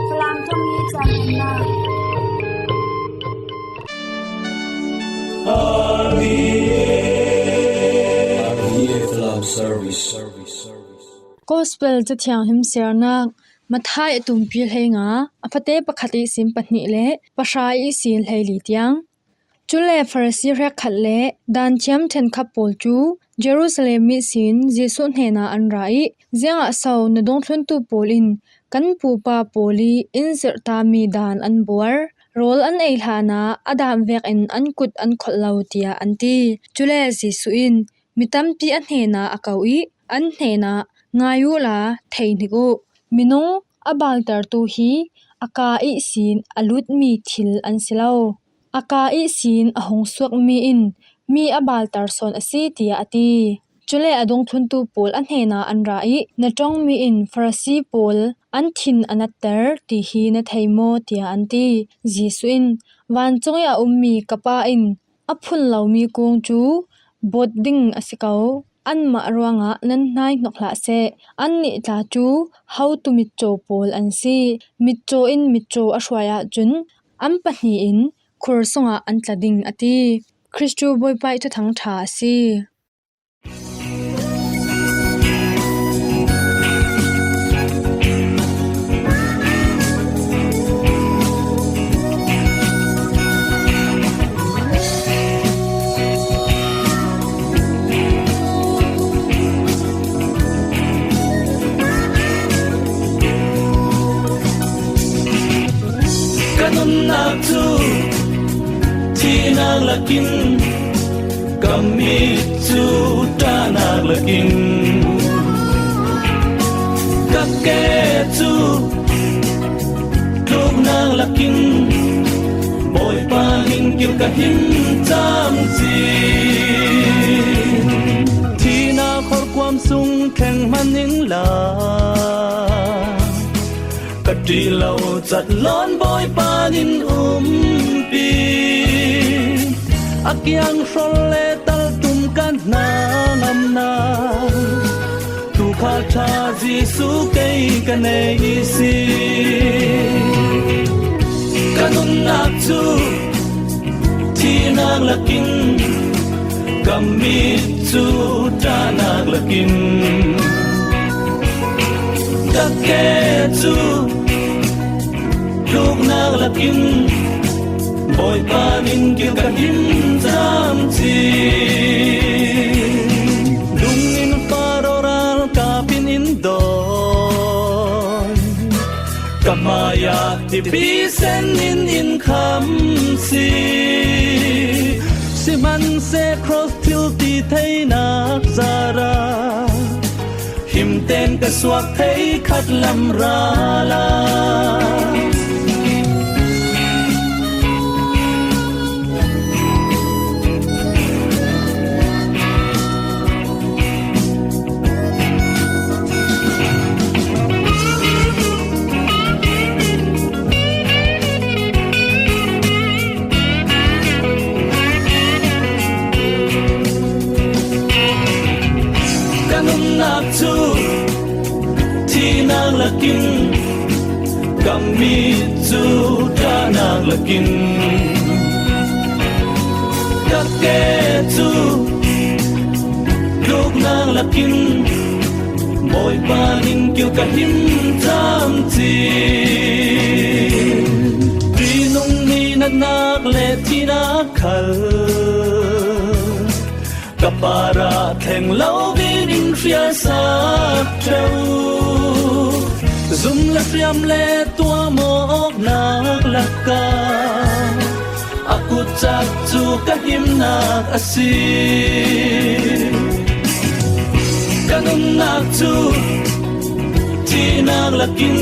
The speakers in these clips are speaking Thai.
ฝรั่งตรงนี้จะเห็นหน้าLove Service Gospel จะเที่ยงหิมเสียนักมาท้ายตุ่มปีเฮงาอพเตปะคติสิมปนิเลปะชาอีสินเฮลีเตียงจุเลฟาริสีเรคัดเลดานเทียมเทนคับโปลจูเยรูซาเล็มมิสินเยซูเฮนาอันไรเจียงอะซาวนดงทวนตุโปลินกันปูปาโปลีอินเซตามีดานอันบัวโรลอันเอลานาอดามเวกอินอันกุดอันขอลาวเตียอันตีจุเลเยซูอินมิตัมปีอันเฮนาอากาวีอันเฮนางายุลาเทนิโกมินงอบาลตาตูฮีอากาอิสินอลุดมีทิลอันสิลาวอากาอิสินอหงสวกมีอินมีอบาลตาซอนอซีเตียอตีจุเลอดงทุนตูโปลอันเฮนาอันไรนะจงมีอินฟราซีโปลอันทินอนัตเตอร์ตีฮีนะไทโมเตียอันตีจีสุอินวันจงยามีกะปาอินอพุนเหลามีกงจูบดดิ้งอสิเกาอันมารวงะนั้นนายนกละเซอันนิตาจูเฮาตุมิโจโปลอันซีมิโจอินมิโจอชวายะจุนอัมปะนีอินคุรสงะอันตะดิงอติคริสตูบอยไปทุทั้งทาซีที่นางละกินกัมมิจูตานางละกินกักแกจูลูกนางละกินบอยปาหิงกิวกะหิมจามจีที่นาขอความสุงแข่งมันยิงลากะดีเราจัดล้อนบอยปานินปีอักยังชลเลตัลตุมกันนางำนาทุกขาชาจีสุเกยกันเอซีกันนุนนักจูที่นางละกินกัมมิจูจานางละกินกักแกจูลูกนางละกินบอยปานินกิวกะหิมจามจีดุงอินฟาโรรัลกาปินอินดอนกัมมายาติปีเซนอินคัมซีสิมันเซครอสทิลตีเทนักซาราหิมเต้นกะสวกเทขัดลำราลาที่นางละกินกัมมิจูจานางละกินกักแกจูลูกนางละกินบอยปานินกิวกะหิมจามจีปีนุงนีนักเลที่นักขัลกับปาราแข่งเล่าบินอินเฟียสักเจ้าซุ่มละเตรียมเลตัวหมอกนักละกาอากุจักจูกะหิมนักอาซีกันนุนนักจูที่นักละกิน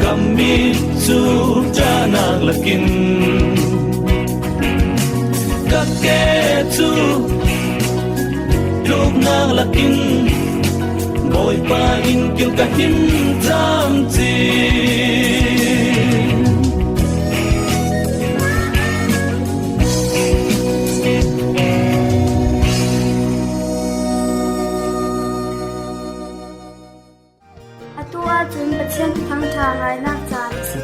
กัมมิจูจานากละกินกักแกจูลูกนางละกินบอยปาอินกิวกะหิมจามจีตัวจุนประเทศ Pathian thang tha ngai nak chan si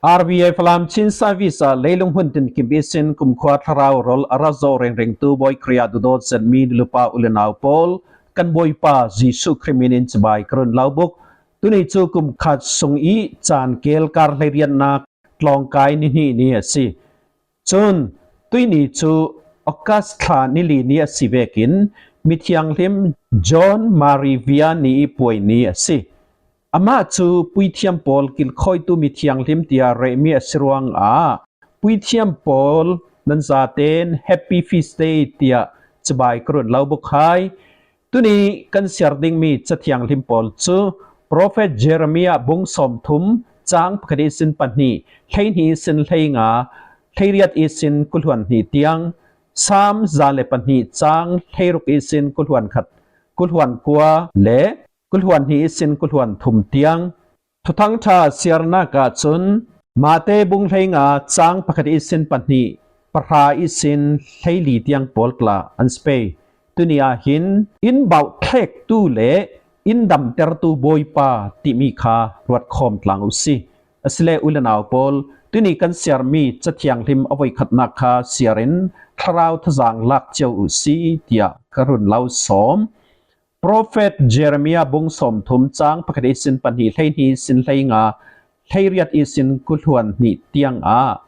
RBI Falam Chin Service Leilung Huntin Kimbisin Kumkhwa Tharau Rol Arazo Reng Tu Boy Kriya Dudot Sen Min Lupa Ulenau Pol Kan Boy Pa Jisu Kriminin Chibai Krun Laubuk Tuni Chu Kumkhat Sung I Chan Kel Kar Lerian Nak Tlong Kai Ni Ni Si Chun Tuini Chu Okas Thla Nili Ni Si Vekin Mithiang Lim John Marivia Ni Poi Ni Si Ama chu puithiam pol kil khoi tu mi thiang lim tia re mi asruang a puithiam pol nan za ten happy feast day tia chabai krun lau bukhai tuni kan siarding mi chathiang lim pol chu prophet Jeremiah bung som thum chang phadi sin panni thain hi sin thainga thairiat isin kulhuan ni tiang sam zale panni chang thairuk isin kulhuan khat kulhuan kwa le kulhuan hi sin kulhuan thum tiang thuthang tha siarna ka chun mate bung thainga chang pakhati sin panni parha isin thaili tiang polkla anspe tunia hin in bau thek tu le in dam ter tu boy pa ti mi kha ruat khom tlang usi asle ulanau pol tuni kan siar mi chathiang lim awai khatna kha siarin tharau thajang lak cheu usi tia karun lau som Prophet Jeremiah bung som thum chang pakhati sin panhi thain hi sin thainga thairiat isin kulhuan ni tiang a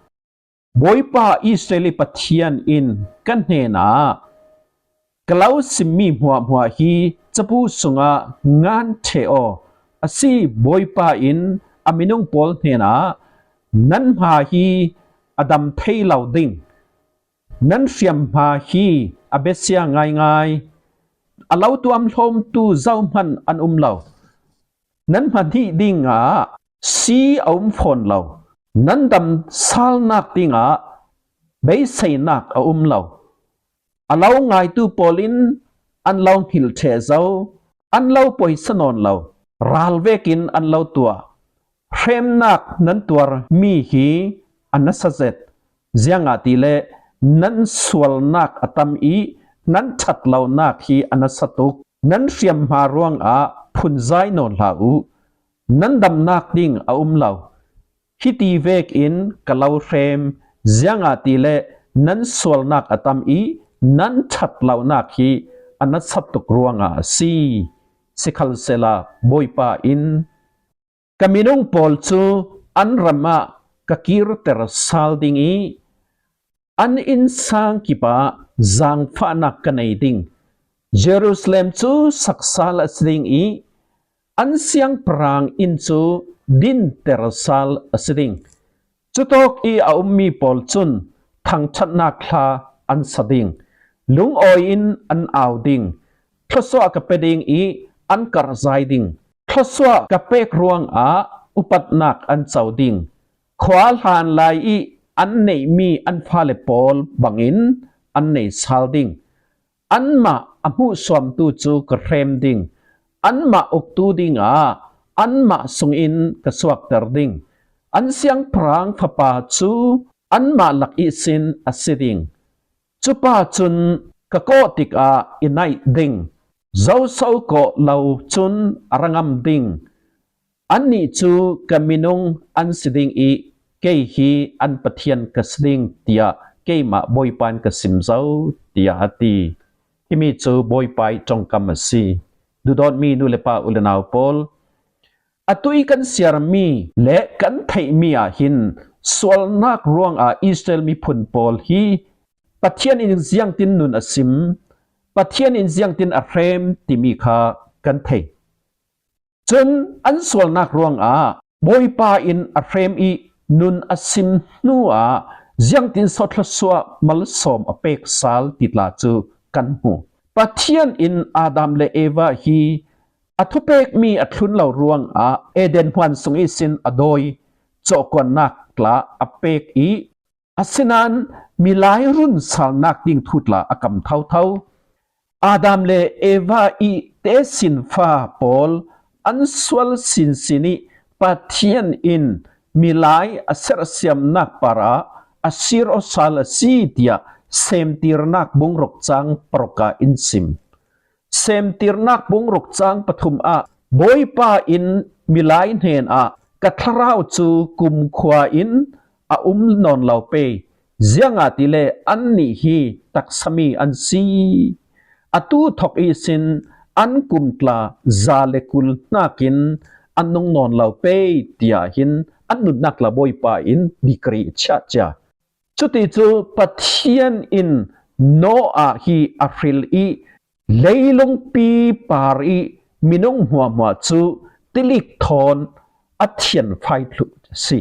boipa Israeli pathian in kan hena kalau simmi hua hi chapu sunga ngan theo asi boipa in aminung pol hena nan ha hi adam theilau ding nan fiam ha hi abesia ngai alau tu am hlom tu zauman an lau nan man hi dinga si phon lau nan dam sal nak dinga bei sei nak lau alau ngai tu polin an lau hil the zau an lau poi sanon lau ral vekin an lau tua frem nak nan tuar mi hi anasazet zianga tile nan swal nak atam i nan that lau nak hi anasatuk nan fiam ma ruang a phunzai non lau nan dam nak ding lau hiti vek in kalau frem zianga tile nan swal nak atam i nan that lau nak hi anasatuk ruanga si sikhal sela boipa in kaminung pol chu an rama kakir ter sal ding i an in sang kipa zang fa nak kanai ding Jerusalem chu saksal asding i an siang prang in chu din terasal asding chutok i aummi pol chun thang thatna kha an sading lung oin an auding thoswa ka peding i an karzai ding thoswa ka pek ruang a upatnak an chauding khwal han lai i an nei mi an phale pol bangin an nei salding an ma amu som tu chu ka rem ding an ma ok tu ding a an ma sung in ka swak ter ding an siang prang phapa chu an ma lak isin asiding chupa chun ka ko tik a inai ding zau sau ko lau chun arangam ding an ni chu kaminung an siding i kei hi an pathian ka siding tia kei ma boipan ka simzau tia ati kimi chu boipai tongkam si dudot mi nu lepa ulenau pol atui kan siar mi le kan thei mi a hin swal nak ruang a Israel mi phun pol hi pathian in ziang tin nun asim pathian in ziang tin a frem ti mi kha kan thei chun an swal nak ruang a boipa in a frem i nun asim nuwa ziang tin sotla swa mal som apek sal titla chu kan hu pathian in Adam le Eva hi athupek mi athun lo ruang a Eden hwan sung isin adoi chokon nak tla apek i asinan milai run sal nak ding thutla akam thau Adam le Eva i te sin fa pol an swal sin sini pathian in milai aser siam nak para asir o sal si dia sem tirnak bung rok chang proka insim sem tirnak bung rok chang pathum a boipa in มีหลายเห็นกะทราวจูกุมขวาอินนอนเหล่าเปเจียงติเลอันนี้ฮีตักสมีอันซีตูทอกอีสินอันกุมตลาซาเลกุลนากินอันนงนอนเหล่าเปตียหินอันนุนักละบอยปาอินดิกรีชะจาจุติจูปัทเทียนอินโนอาฮีอัฟริลอีเลยลงปีปารีมินงหัวมัวจูติลิกทอนอัทเทียนไฟลุสิ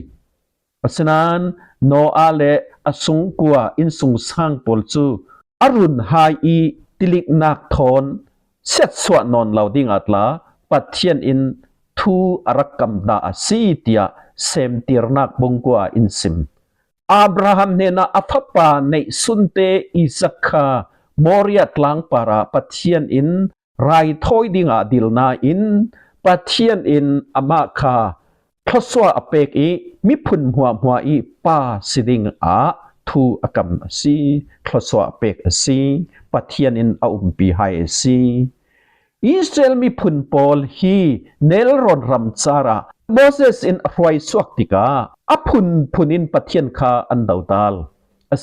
เพราะฉะนั้นโนอาเลอสุงกัวอินสุงสังปอลจูอรุณไฮอีติลิกนักทอนเสดสวนนเหล่าดิ่งอัตลาปัทเทียนอินทูอรักกัมดาสีเตียเซมตีรนักบงกัวอินซิมอับราฮัมเนนาอัฟปาในสุนเตอิซักคามอริยตลังปาราปัทเทียนอินไรทอยดิ่งอดิลนาอินปัทเทียนอินอามาคาทศวอเปกอีมิพุนหัวอีปาสิดิงทูอากรรมสีทศวอเปกสีปัทเทียนอินอุมปีไฮสีอิสราเอลมีพุนปอลฮีเนลรอนรัมซาราโมเสสอินรวยสวักติกาพุนอินปัทเทียนคาอันดาวดาล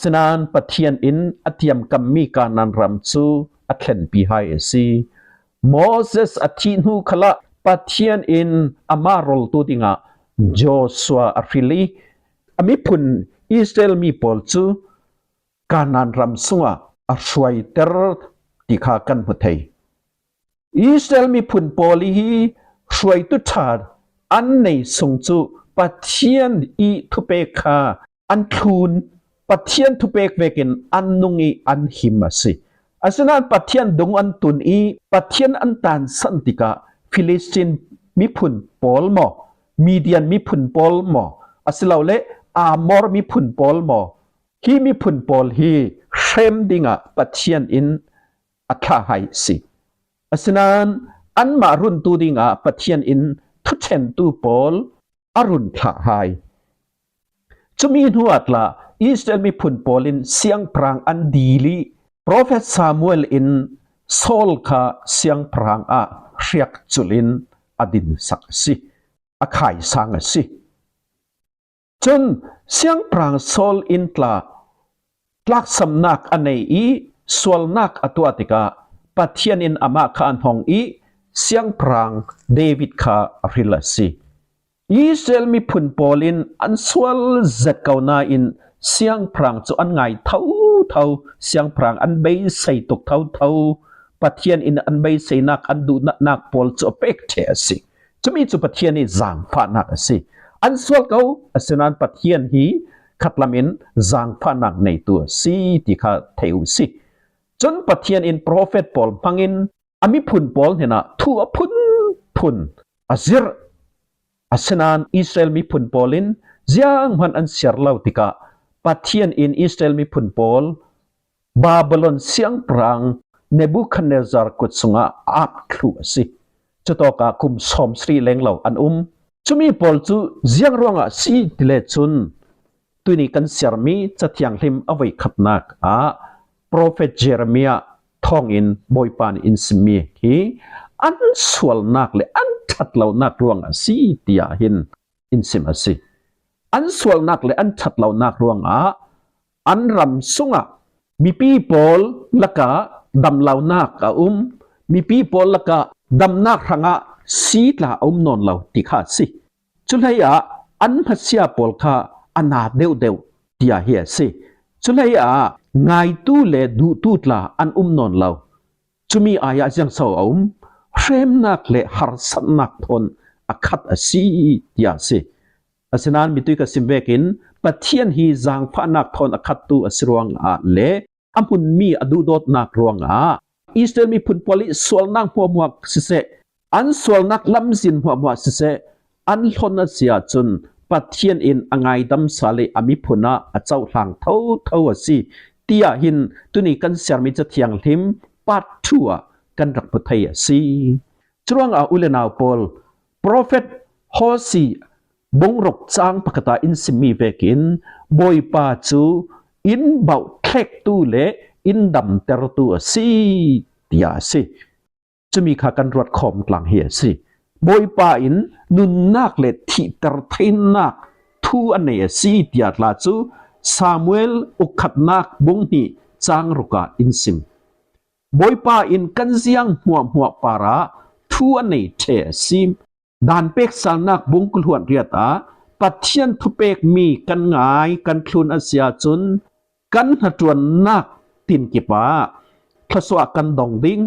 สนานปัทเทียนอินอัตยมกัมมีกานันรัมซูอัตเลนปีไฮสีโมเสสอัตินูขละปัทเทียนอินอามารอลตูดิงาโจชัวอัฟริลีมีพุนอิสราเอลมีปอลซูกานันรัมซุงอัรวยเตอร์ติคากันหุทัยอิสราเอลมีพุนปอลีฮีช่วยตุชาดอันในสงจูปัทเทียนอีทุเปคาอันทูนปัทเทียนทุเปกเวกินอันนุงอีอันหิมสิอาสนั้นปัทเทียนดงอันตุนอีปัทเทียนอันตันสันติกาฟิลิสตินมีพุนปอลมอมีเดียนมีพุนปอลมออาสลาวเลอามอร์มีพุนปอลมอฮีมีพุนปอลฮีเชมดิงะปัทเทียนอินอัตลาไฮสิอาสนั้นอันมารุนตูดิงะปัทเทียนอินทุเชนตูปอลอรุณทาไฮจะมีหัวตลาอิสราเอลมีพุนปอลินเสียงพรางอันดีลีโปรเฟสซามูเอลอินโซลคาเสียงพรางเรียกจุลินอดินสักสิอาขายสังสิจนเสียงพรางโซลอินตลาลักสำนักอันในอีสวลนักอตัวติกาปัทเทียนอินอามาคาอันหงอีเสียงพรางเดวิดคาอฟริลสิอิสราเอลมีพุนปอลินอันสวลจักเกานาอินเสียงพรางจะอันไงเท่าเสียงพรางอันใบใส่ตกเท่าปัทเทียนอินอันใบใส่นักอันดูนักปอลจะเป็กเทสิจะมีจุปัทเทียนนี่จางฟ้านักสิอันสวลเขาสนานปัทเทียนฮีขัดลามินจางฟ้านักในตัวสิที่ข้าเทวสิจนปัทเทียนอินโปรเฟตปอลพังอินอามิพุนปอลเห็นนะทั่วพุนอาซิรอาสนานอิสราเอลมีพุนปอลินยังมันอันเสียร์เล่าติกาปัทเทียนอินอิสราเอลมีพุนปอลบาบิลอนเสียงปรางเนบูคัดเนซาร์กุดสงะอักคลุสิจะต่อกาคุมสมสรีเลงเหล่าอันจะมีปอลจูยังรวงสีดิเลจุนตัวนี้กันเสียร์มีจะเทียงหิมเอาไว้ขับนักโปรเฟตเจเรมียท่องอินบอยปานอินสมีฮีอันสวลนักเลยอันทัดเหล่านักรวงสีตียหินอินสิมสิอันสวลนักเลยอันทัดเหล่านักรวงอันรำสุงมีปีปอลละกะดำเหล่านักมีปีปอลละกะดำนักรังสีลานอนเหล่าติขาสิจุลัยอันพัศยาปอลค่ะอันนาเดวตียเฮียสิจุลัยไงตู้เลดูตูตลาอันนอนเหล่าจุมีอายะจังสาวเรมนักเลหารสันนักทนอคัดสีตียสิอาสนานมิตุยกสิมเวกินปัทเทียนฮีจางฟ้านักทนอคัดตูอสรวงเลอัมพุนมีอดูดดนักรวงอิสราเอลมีพุนปอลิสวลนักหัวมัวสิเซอันสวลนักลำสินหัวมัวสิเซอันทนเสียจนปัทเทียนอินอังไงดำสาเลอามิพุนะเจ้าหลังเท่าสิตียหินตุนีกันเสียมิจะเทียงทิมปัดทั่วกันรักพุทธยสีจวงอุเลนาวปอลโปรเฟตฮอสีบงรกจางปกตาอินสิมีเวกินบอยปาจูอินเบาเทกตูเลอินดำเตรตัวสีตียสิจะมีขากันรวดคอมกลางเฮียสิ บอยปาอินนุนนักเลทิตรเทนนักทูอันเนสีเตียดลาจูซามูเอลอุคัดนักบุงนีจางรุกาอินซิมบอยปาอินกันเสียงหัวปาระทูอันเนเทซิมดานเป็กสานักบุงกุลหวนเรียตาปัทเทียนทุเป็กมีกันงายกันคลุนอาเซียจุนกันหัดวนนักตินกิปาทศวกันดองดิง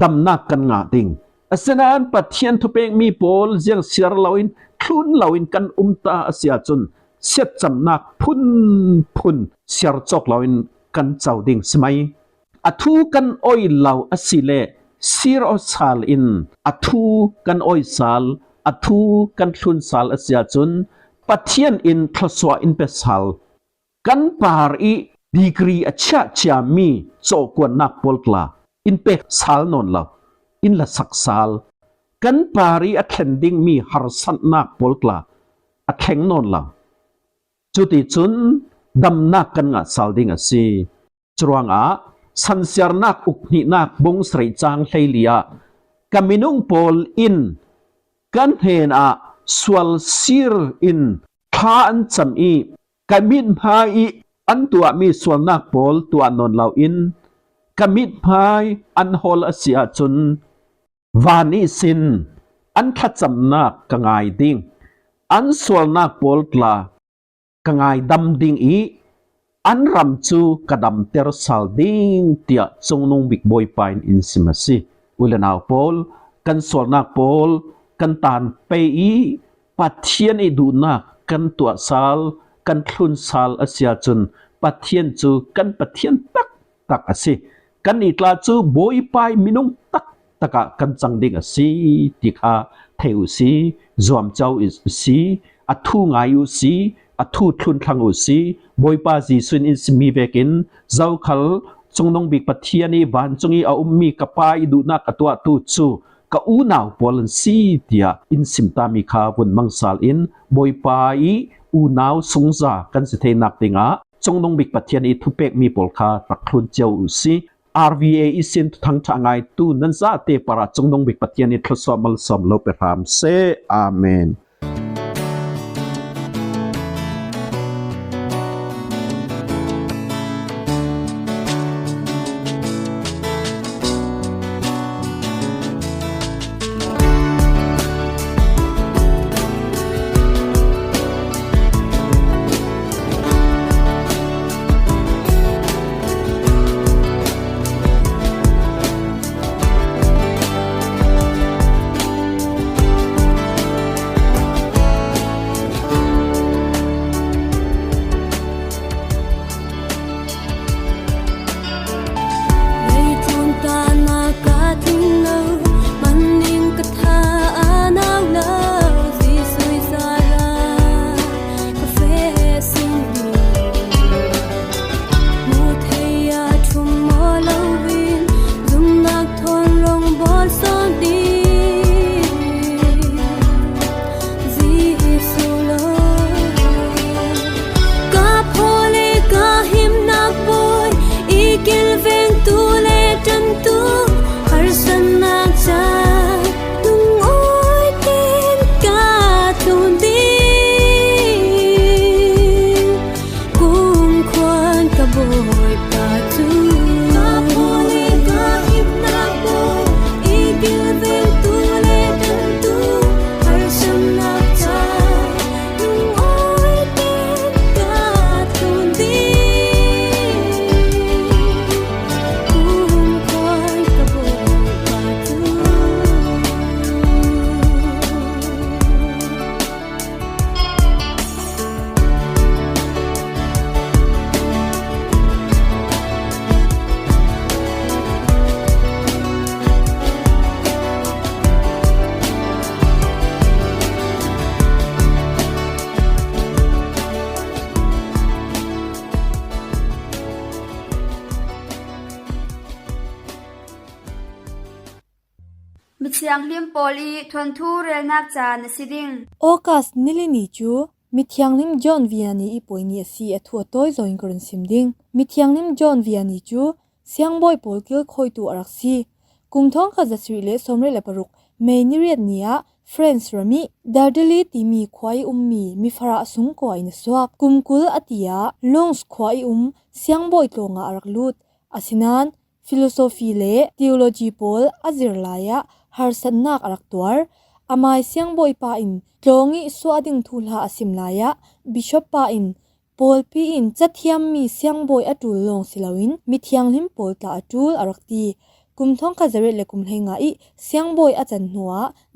ดำนักกันงาดิงอาเซนานปัทเทียนทุเป็กมีโปลเสียงเสียร์ลาวินคลุนลาวินกันตาอาเซียจุนเสียจำนักพุนเสียร์จอกลาวินกันเจ้าดิงสมัยอทูกันอ้อยลาวอสิเลซีรอซาลอินอทูกันอ้อยซาลอทูกันคลุนซาลอาเซียจุนปัทเทียนอินทศวอินเปซาลกันปารีดีกรีอชะชามีโจกวนนักปอลกลาอินเปกซาลนนลาอินละสักซาลกันปารีอัทเคนดิงมีฮาร์สันนักปอลกลาอัทเข่งนนลาจุดที่จุนดำนักกันงาซาลดิงอสีจรวงอาสันเสียนักอุกนินักบงสรีจางเฮียกามินุงปอลอินกันเห็นอาสวลซีร์อินท่าอันจำอีกามินพายอันตัวมีสวลนักปอลตัวนนลาวอินกามินพายอันฮอลอาเซียจุนวานิสินอันทัดจำนักกังไงดิ่งอันสวลนักปอลกลากังไงดำดิ่งอีอันรำจูกระดำเตอร์สัลดิ่งเตียจงนงบิกบอยปายอินซิมาซีอุลนาวปอลกันสวลนักปอลกันตานไปอีปัทเทียนอีดูนักกันตัวซาลกันคลุนซาลอาเซียจุนปัทเทียนจูกันปัทเทียนตักอาศิกันอีตลาจูบอยปายมินุงตักกันจังดิ่งอาศิติคาเทวซีจวมเจ้าอิสีอัทูงายุสีอัทูคลุนทางอุสีบอยปาจีซุนอินสมีเวกินเจ้าขลจงนงบิกปัทเทียนีบานจงอีอาอุมมีกะปายดูนักอตัวตูจูกอูนาวปอลันซีเตียอินซิมตามิคาวุนมังซาลอินบอยปายอูนาวสงซากันสิเทนักติงาจงนงบิกปัทเทียนีทุเป็กมีปอลคารักคลุนเจ้าอุซีRVA อิสินทุทังทางไงตูนันซาเตปาระจงนงบิกปัทเทียนีทศวมัลสมโลเปรามเซอาเมนมิเชียงลิมโปลีทวนทูเรนักจานสิดิงออกัสนิลินีจูมิเทียงลิมจอนวิอานีอีปอยนีสีอทัวต้อยจอยกรันซิมดิงมิเทียงลิมจอนวิอานีจูเสียงบอยปอลเกิลคอยตูอารักซีกุมท้องขจัดสิริเลสมเรเลปรุก เมนิเรียดเนียเฟรนส์รามิดาร์เดลีตีมีควายมีฟราสุงกวยนสวกกุมกุลอติยาลงส์ควายเสียงบ่อยตรงอารักลุดอาสินันฟิโลโซฟีเลทีโอโลจีโพลอาซิรลายะฮาร์สันนักอารักตัวอามายเสียงบ่อยปาอินตรงอีสวาดิงทุลาอาสิมลายะบิชอปปาอินปอลปีอินจัดเทียมมีเสียงบ่อยอตุลลงสิลาวินมิเทียงลิมปอลตาอตุลอารักตีกุมท้องคาจาเรเลกุมเฮงาอีเสียงบ่อยอาจันหัว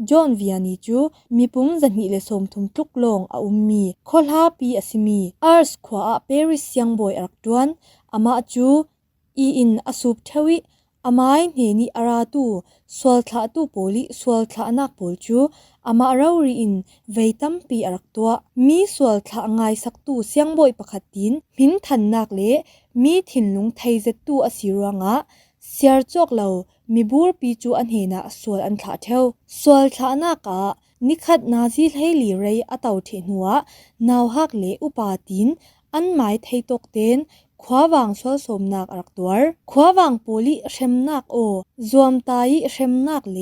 จอห์นวิอานีจูมีปุ่มจันนิเลสมทุมทุกลงอามีคอลฮาปีอาซิมีอาร์สขวาเปริสเสียงบ่อยอารักดวนอามาจูอีอินอสุบเทวิอามายเนนีอาราตูสวลทาตูโปลิสวลทานักโปลจูอามาเรารีอินเวตัมปีอารักตัวมีสวลทาง่ายสักตูเสียงบ่อยประคัดดินมินทันนักเลมีถิ่นลุงไทยเจตูอสิรังะเสียร์จอกเรามีบูรปีจูอันเฮนะสวลอันขาเทวสวลทานักะนิคัดนาซีให้ลีเรยอตาวเทนัวนาวฮักเลอุปาตินอันหมายไทยตกเต้นขวาวางสวลสมนักอรักตัวขวาวางโปลิเชมนักโอจวมตายเชมนักเล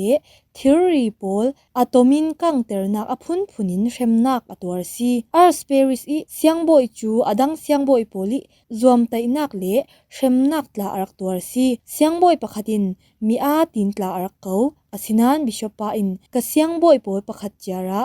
ทิรีโปลอะโตมินกังเตอร์นักอพุนพุนินเชมนักอตัวซีอาร์สเปริสอีเสียงบ่อยจูอดังเสียงบ่อยโปลิจวมไตนักเลเชมนักตลาอรักตัวซีเสียงบ่อยประคัดินมีอาตินตลาอรักเกาอสินานบิชอปาอินกะเสียงบ่อยโปลประคัดจาระ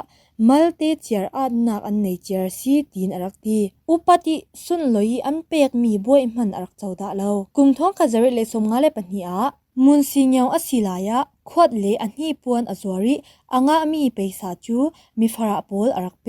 มัลเตเจียร์อาดนักอันในเจียร์ซีตีนอารักตีอุปติสุนลอยอันเปกมีบ่อยมันอารักเจ้าดาเลากุมท้องคาจาเรเลสมงาเลปัญญามุนซิเงียวอสิลายะขวดเลอันฮีปวนอจวริอ่างามีเปสาจูมีฟราโปลอารักเป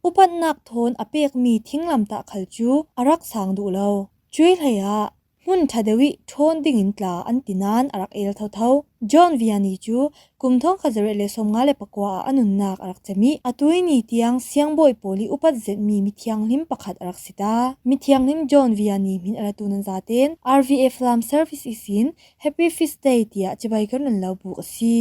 อุปันนักโทนอเปกมีทิ้งลำตะขลจูอารักสางดูเลาจุยเลยะหุ่นทัดวิโทนดิ่งอินตลาอันตินานอารักเอลเท่าจอห์นวิอานีจูกุมท้องคาจาเรเลสมงาเลปกว่าอนุนนักอารักจะมีอตุยนีเตียงเสียงบ่อยโปลิอุปัดเจมีมิเทียงลิมประคัดอารักสิตามิเทียงลิมจอห์นวิอานีมินอาราตูนันซาเตน RVA Flam Service อิสิน Happy Feast Day เตียจะไปกันนันลาบุกซี